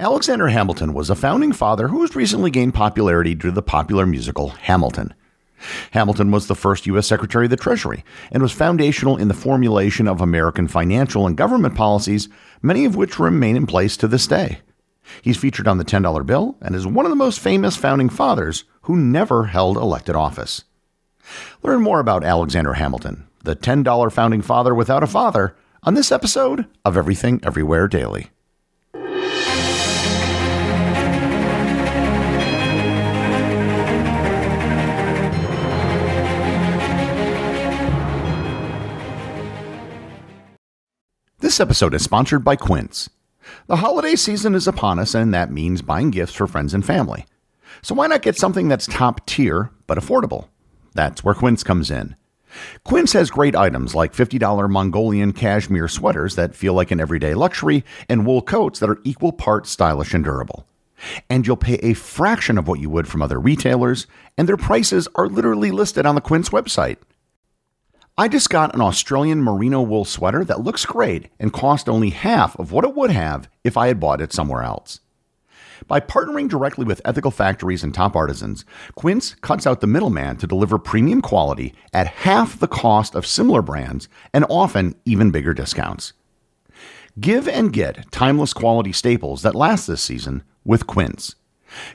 Alexander Hamilton was a founding father who has recently gained popularity due to the popular musical Hamilton. Hamilton was the first U.S. Secretary of the Treasury and was foundational in the formulation of American financial and government policies, many of which remain in place to this day. He's featured on the $10 bill and is one of the most famous founding fathers who never held elected office. Learn more about Alexander Hamilton, the $10 founding father without a father, on this episode of Everything Everywhere Daily. This episode is sponsored by Quince. The holiday season is upon us, and that means buying gifts for friends and family. So why not get something that's top tier but affordable? That's where Quince comes in. Quince has great items like $50 Mongolian cashmere sweaters that feel like an everyday luxury and wool coats that are equal parts stylish and durable. And you'll pay a fraction of what you would from other retailers, and their prices are literally listed on the Quince website. I just got an Australian merino wool sweater that looks great and cost only half of what it would have if I had bought it somewhere else. By partnering directly with ethical factories and top artisans, Quince cuts out the middleman to deliver premium quality at half the cost of similar brands and often even bigger discounts. Give and get timeless quality staples that last this season with Quince.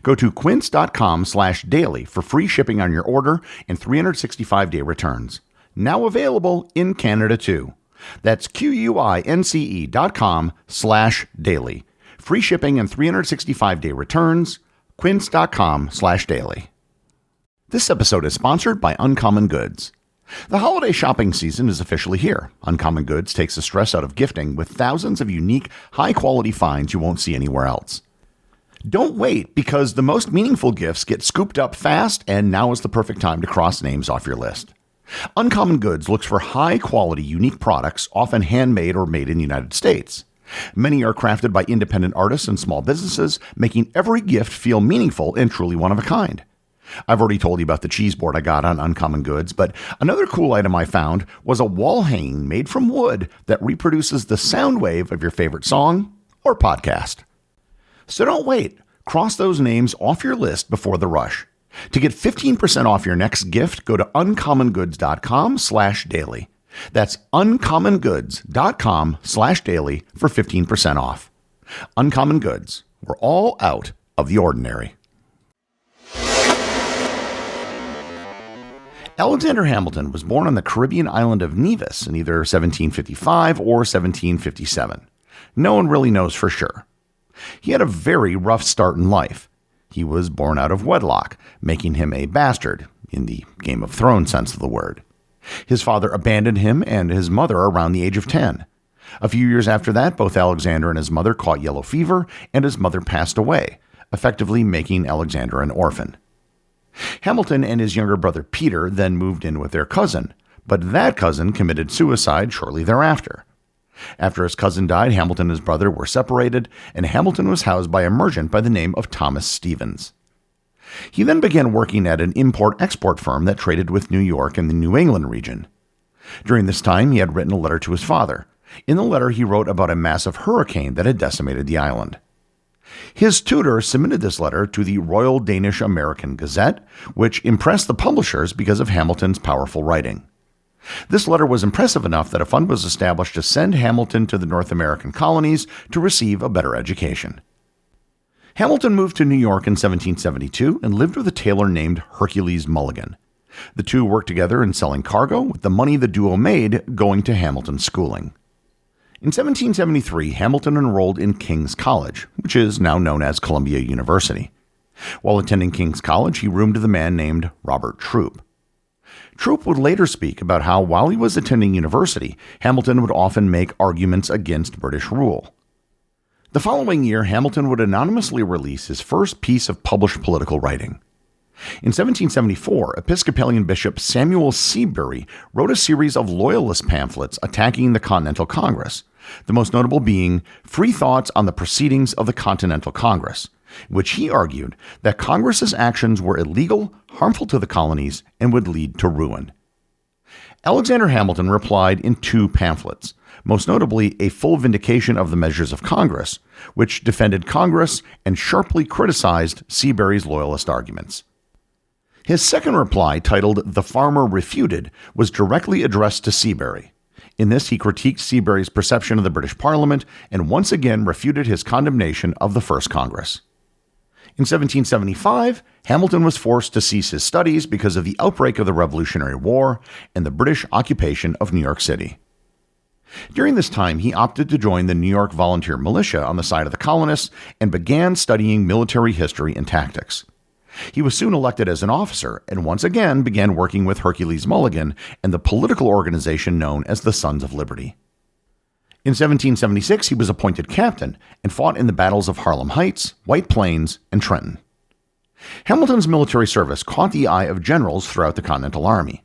Go to quince.com/daily for free shipping on your order and 365-day returns. Now available in Canada too. That's QUINCE.com/daily. Free shipping and 365-day returns. Quince.com/daily. This episode is sponsored by Uncommon Goods. The holiday shopping season is officially here. Uncommon Goods takes the stress out of gifting with thousands of unique, high-quality finds you won't see anywhere else. Don't wait, because the most meaningful gifts get scooped up fast, and now is the perfect time to cross names off your list. Uncommon Goods looks for high-quality, unique products, often handmade or made in the United States. Many are crafted by independent artists and small businesses, making every gift feel meaningful and truly one of a kind. I've already told you about the cheese board I got on Uncommon Goods, but another cool item I found was a wall hanging made from wood that reproduces the sound wave of your favorite song or podcast. So don't wait. Cross those names off your list before the rush. To get 15% off your next gift, go to uncommongoods.com/daily. That's uncommongoods.com/daily for 15% off. Uncommon Goods. We're all out of the ordinary. Alexander Hamilton was born on the Caribbean island of Nevis in either 1755 or 1757. No one really knows for sure. He had a very rough start in life. He was born out of wedlock, making him a bastard, in the Game of Thrones sense of the word. His father abandoned him and his mother around the age of 10. A few years after that, both Alexander and his mother caught yellow fever, and his mother passed away, effectively making Alexander an orphan. Hamilton and his younger brother Peter then moved in with their cousin, but that cousin committed suicide shortly thereafter. After his cousin died, Hamilton and his brother were separated, and Hamilton was housed by a merchant by the name of Thomas Stevens. He then began working at an import-export firm that traded with New York and the New England region. During this time, he had written a letter to his father. In the letter, he wrote about a massive hurricane that had decimated the island. His tutor submitted this letter to the Royal Danish American Gazette, which impressed the publishers because of Hamilton's powerful writing. This letter was impressive enough that a fund was established to send Hamilton to the North American colonies to receive a better education. Hamilton moved to New York in 1772 and lived with a tailor named Hercules Mulligan. The two worked together in selling cargo, with the money the duo made going to Hamilton's schooling. In 1773, Hamilton enrolled in King's College, which is now known as Columbia University. While attending King's College, he roomed with a man named Robert Troup. Troup would later speak about how, while he was attending university, Hamilton would often make arguments against British rule. The following year, Hamilton would anonymously release his first piece of published political writing. In 1774, Episcopalian Bishop Samuel Seabury wrote a series of Loyalist pamphlets attacking the Continental Congress, the most notable being Free Thoughts on the Proceedings of the Continental Congress, which he argued that Congress's actions were illegal, harmful to the colonies, and would lead to ruin. Alexander Hamilton replied in 2 pamphlets, most notably a full vindication of the measures of Congress, which defended Congress and sharply criticized Seabury's loyalist arguments. His second reply, titled "The Farmer Refuted," was directly addressed to Seabury. In this, he critiqued Seabury's perception of the British Parliament and once again refuted his condemnation of the First Congress. In 1775, Hamilton was forced to cease his studies because of the outbreak of the Revolutionary War and the British occupation of New York City. During this time, he opted to join the New York Volunteer Militia on the side of the colonists and began studying military history and tactics. He was soon elected as an officer and once again began working with Hercules Mulligan and the political organization known as the Sons of Liberty. In 1776, he was appointed captain and fought in the battles of Harlem Heights, White Plains, and Trenton. Hamilton's military service caught the eye of generals throughout the Continental Army,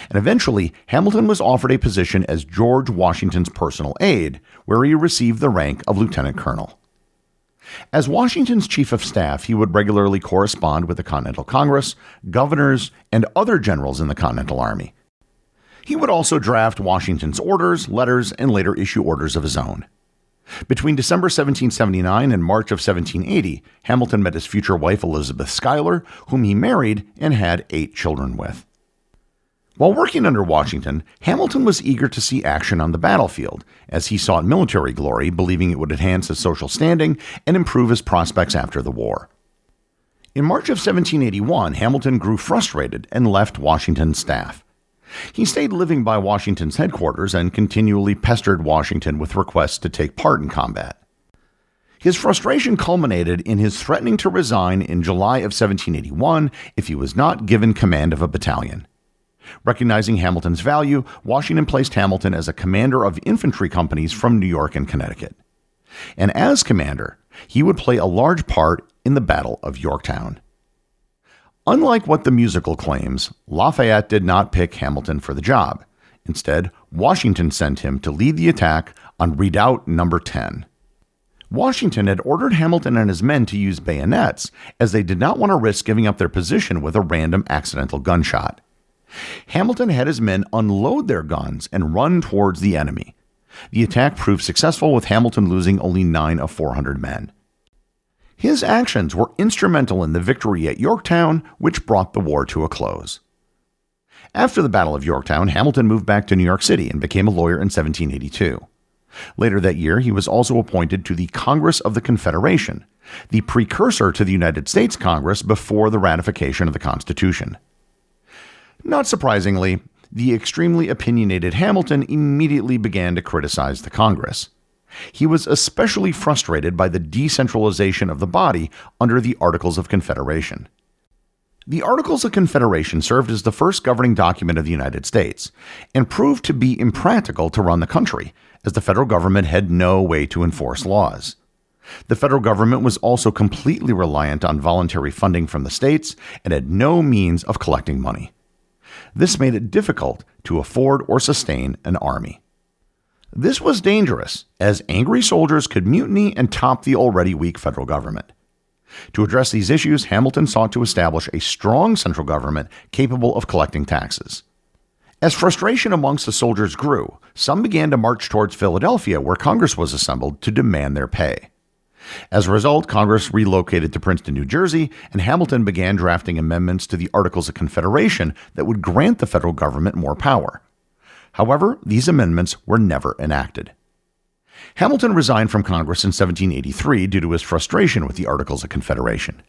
and eventually Hamilton was offered a position as George Washington's personal aide, where he received the rank of lieutenant colonel. As Washington's chief of staff, he would regularly correspond with the Continental Congress, governors, and other generals in the Continental Army. He would also draft Washington's orders, letters, and later issue orders of his own. Between December 1779 and March of 1780, Hamilton met his future wife Elizabeth Schuyler, whom he married and had 8 children with. While working under Washington, Hamilton was eager to see action on the battlefield, as he sought military glory, believing it would enhance his social standing and improve his prospects after the war. In March of 1781, Hamilton grew frustrated and left Washington's staff. He stayed living by Washington's headquarters and continually pestered Washington with requests to take part in combat. His frustration culminated in his threatening to resign in July of 1781 if he was not given command of a battalion. Recognizing Hamilton's value, Washington placed Hamilton as a commander of infantry companies from New York and Connecticut. And as commander, he would play a large part in the Battle of Yorktown. Unlike what the musical claims, Lafayette did not pick Hamilton for the job. Instead, Washington sent him to lead the attack on Redoubt No. 10. Washington had ordered Hamilton and his men to use bayonets, as they did not want to risk giving up their position with a random accidental gunshot. Hamilton had his men unload their guns and run towards the enemy. The attack proved successful, with Hamilton losing only 9 of 400 men. His actions were instrumental in the victory at Yorktown, which brought the war to a close. After the Battle of Yorktown, Hamilton moved back to New York City and became a lawyer in 1782. Later that year, he was also appointed to the Congress of the Confederation, the precursor to the United States Congress before the ratification of the Constitution. Not surprisingly, the extremely opinionated Hamilton immediately began to criticize the Congress. He was especially frustrated by the decentralization of the body under the Articles of Confederation. The Articles of Confederation served as the first governing document of the United States and proved to be impractical to run the country, as the federal government had no way to enforce laws. The federal government was also completely reliant on voluntary funding from the states and had no means of collecting money. This made it difficult to afford or sustain an army. This was dangerous, as angry soldiers could mutiny and top the already weak federal government. To address these issues, Hamilton sought to establish a strong central government capable of collecting taxes. As frustration amongst the soldiers grew, some began to march towards Philadelphia, where Congress was assembled, to demand their pay. As a result, Congress relocated to Princeton, New Jersey, and Hamilton began drafting amendments to the Articles of Confederation that would grant the federal government more power. However, these amendments were never enacted. Hamilton resigned from Congress in 1783 due to his frustration with the Articles of Confederation.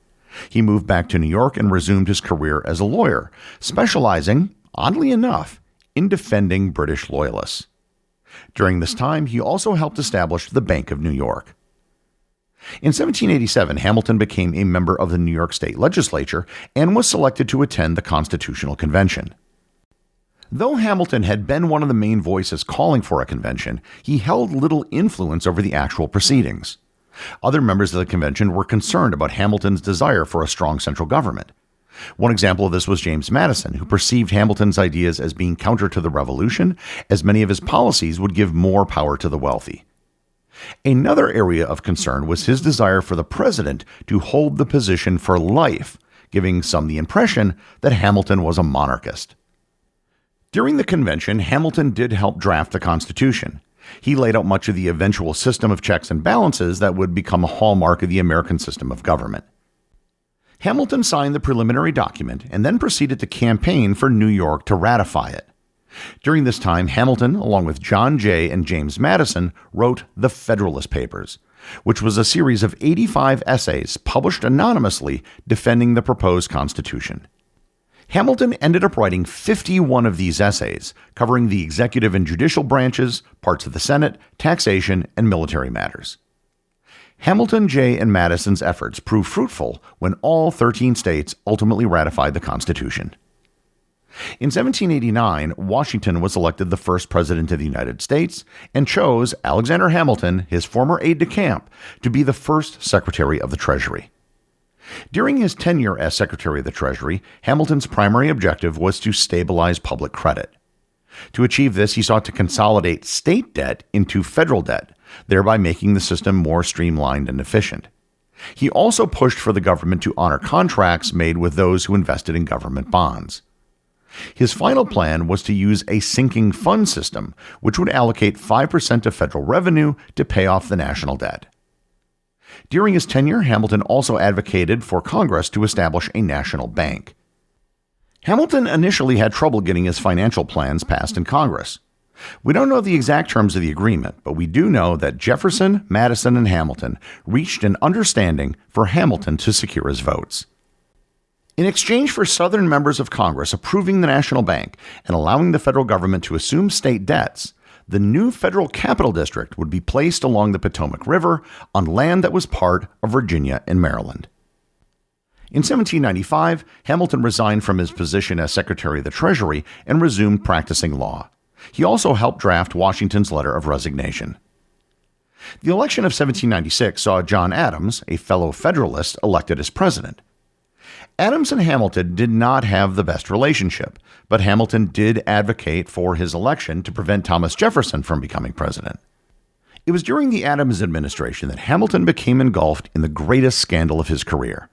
He moved back to New York and resumed his career as a lawyer, specializing, oddly enough, in defending British loyalists. During this time, he also helped establish the Bank of New York. In 1787, Hamilton became a member of the New York State Legislature and was selected to attend the Constitutional Convention. Though Hamilton had been one of the main voices calling for a convention, he held little influence over the actual proceedings. Other members of the convention were concerned about Hamilton's desire for a strong central government. One example of this was James Madison, who perceived Hamilton's ideas as being counter to the Revolution, as many of his policies would give more power to the wealthy. Another area of concern was his desire for the president to hold the position for life, giving some the impression that Hamilton was a monarchist. During the convention, Hamilton did help draft the Constitution. He laid out much of the eventual system of checks and balances that would become a hallmark of the American system of government. Hamilton signed the preliminary document and then proceeded to campaign for New York to ratify it. During this time, Hamilton, along with John Jay and James Madison, wrote the Federalist Papers, which was a series of 85 essays published anonymously defending the proposed Constitution. Hamilton ended up writing 51 of these essays, covering the executive and judicial branches, parts of the Senate, taxation, and military matters. Hamilton, Jay, and Madison's efforts proved fruitful when all 13 states ultimately ratified the Constitution. In 1789, Washington was elected the first president of the United States and chose Alexander Hamilton, his former aide-de-camp, to be the first Secretary of the Treasury. During his tenure as Secretary of the Treasury, Hamilton's primary objective was to stabilize public credit. To achieve this, he sought to consolidate state debt into federal debt, thereby making the system more streamlined and efficient. He also pushed for the government to honor contracts made with those who invested in government bonds. His final plan was to use a sinking fund system, which would allocate 5% of federal revenue to pay off the national debt. During his tenure, Hamilton also advocated for Congress to establish a national bank. Hamilton initially had trouble getting his financial plans passed in Congress. We don't know the exact terms of the agreement, but we do know that Jefferson, Madison, and Hamilton reached an understanding for Hamilton to secure his votes. In exchange for Southern members of Congress approving the national bank and allowing the federal government to assume state debts, the new federal capital district would be placed along the Potomac River on land that was part of Virginia and Maryland. In 1795, Hamilton resigned from his position as Secretary of the Treasury and resumed practicing law. He also helped draft Washington's letter of resignation. The election of 1796 saw John Adams, a fellow Federalist, elected as president. Adams and Hamilton did not have the best relationship, but Hamilton did advocate for his election to prevent Thomas Jefferson from becoming president. It was during the Adams administration that Hamilton became engulfed in the greatest scandal of his career.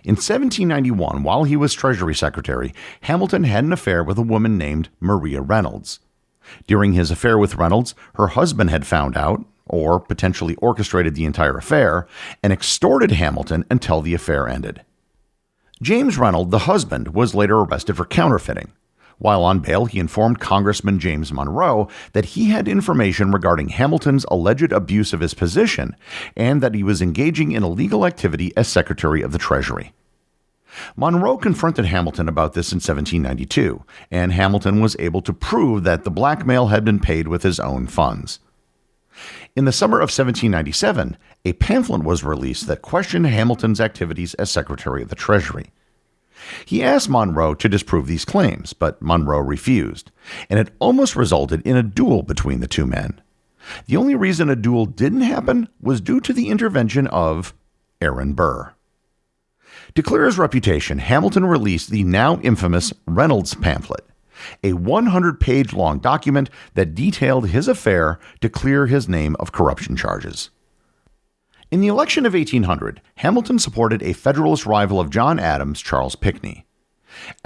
In 1791, while he was Treasury Secretary, Hamilton had an affair with a woman named Maria Reynolds. During his affair with Reynolds, her husband had found out, or potentially orchestrated the entire affair, and extorted Hamilton until the affair ended. James Reynolds, the husband, was later arrested for counterfeiting. While on bail, he informed Congressman James Monroe that he had information regarding Hamilton's alleged abuse of his position and that he was engaging in illegal activity as Secretary of the Treasury. Monroe confronted Hamilton about this in 1792, and Hamilton was able to prove that the blackmail had been paid with his own funds. In the summer of 1797, a pamphlet was released that questioned Hamilton's activities as Secretary of the Treasury. He asked Monroe to disprove these claims, but Monroe refused, and it almost resulted in a duel between the two men. The only reason a duel didn't happen was due to the intervention of Aaron Burr. To clear his reputation, Hamilton released the now infamous Reynolds pamphlet, a 100-page long document that detailed his affair to clear his name of corruption charges. In the election of 1800, Hamilton supported a Federalist rival of John Adams, Charles Pinckney.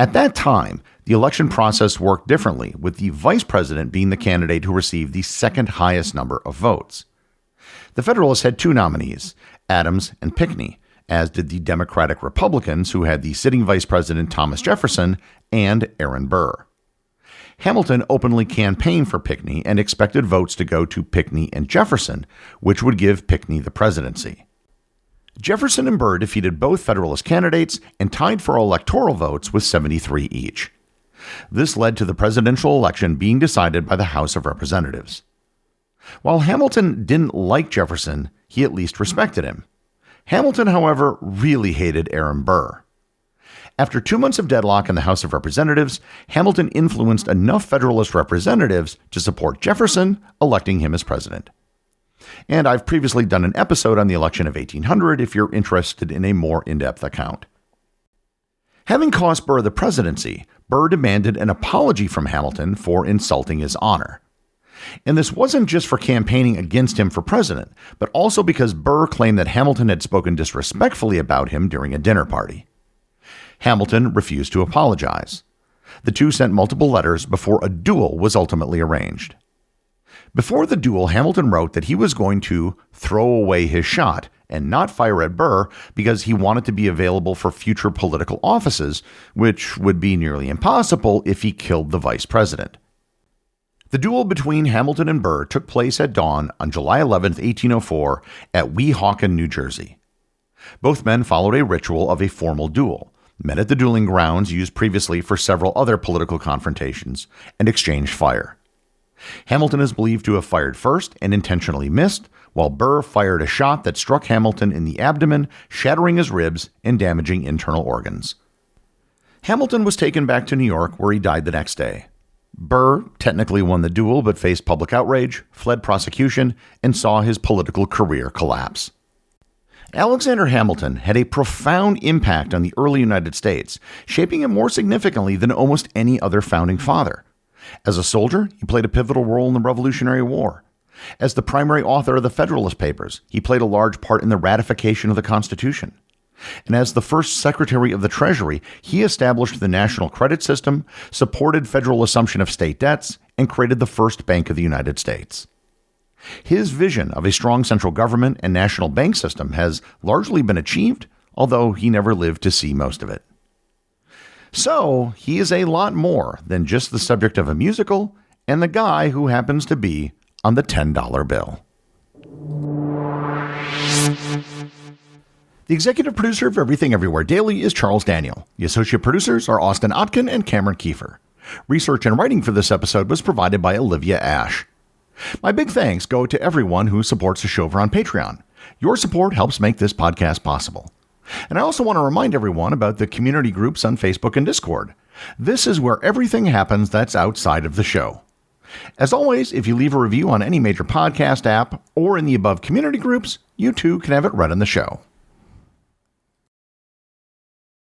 At that time, the election process worked differently, with the vice president being the candidate who received the second highest number of votes. The Federalists had two nominees, Adams and Pinckney, as did the Democratic Republicans, who had the sitting vice president Thomas Jefferson and Aaron Burr. Hamilton openly campaigned for Pinckney and expected votes to go to Pinckney and Jefferson, which would give Pinckney the presidency. Jefferson and Burr defeated both Federalist candidates and tied for electoral votes with 73 each. This led to the presidential election being decided by the House of Representatives. While Hamilton didn't like Jefferson, he at least respected him. Hamilton, however, really hated Aaron Burr. After 2 months of deadlock in the House of Representatives, Hamilton influenced enough Federalist representatives to support Jefferson, electing him as president. And I've previously done an episode on the election of 1800 if you're interested in a more in-depth account. Having cost Burr the presidency, Burr demanded an apology from Hamilton for insulting his honor. And this wasn't just for campaigning against him for president, but also because Burr claimed that Hamilton had spoken disrespectfully about him during a dinner party. Hamilton refused to apologize. The two sent multiple letters before a duel was ultimately arranged. Before the duel, Hamilton wrote that he was going to throw away his shot and not fire at Burr because he wanted to be available for future political offices, which would be nearly impossible if he killed the vice president. The duel between Hamilton and Burr took place at dawn on July 11, 1804, at Weehawken, New Jersey. Both men followed a ritual of a formal duel, met at the dueling grounds used previously for several other political confrontations, and exchanged fire. Hamilton is believed to have fired first and intentionally missed, while Burr fired a shot that struck Hamilton in the abdomen, shattering his ribs and damaging internal organs. Hamilton was taken back to New York, where he died the next day. Burr technically won the duel but faced public outrage, fled prosecution, and saw his political career collapse. Alexander Hamilton had a profound impact on the early United States, shaping it more significantly than almost any other founding father. As a soldier, he played a pivotal role in the Revolutionary War. As the primary author of the Federalist Papers, he played a large part in the ratification of the Constitution. And as the first Secretary of the Treasury, he established the national credit system, supported federal assumption of state debts, and created the first Bank of the United States. His vision of a strong central government and national bank system has largely been achieved, although he never lived to see most of it. So, he is a lot more than just the subject of a musical and the guy who happens to be on the $10 bill. The executive producer of Everything Everywhere Daily is Charles Daniel. The associate producers are Austin Oetken and Cameron Kieffer. Research and writing for this episode was provided by Olivia Ash. My big thanks go to everyone who supports the show over on Patreon. Your support helps make this podcast possible. And I also want to remind everyone about the community groups on Facebook and Discord. This is where everything happens that's outside of the show. As always, if you leave a review on any major podcast app or in the above community groups, you too can have it read on the show.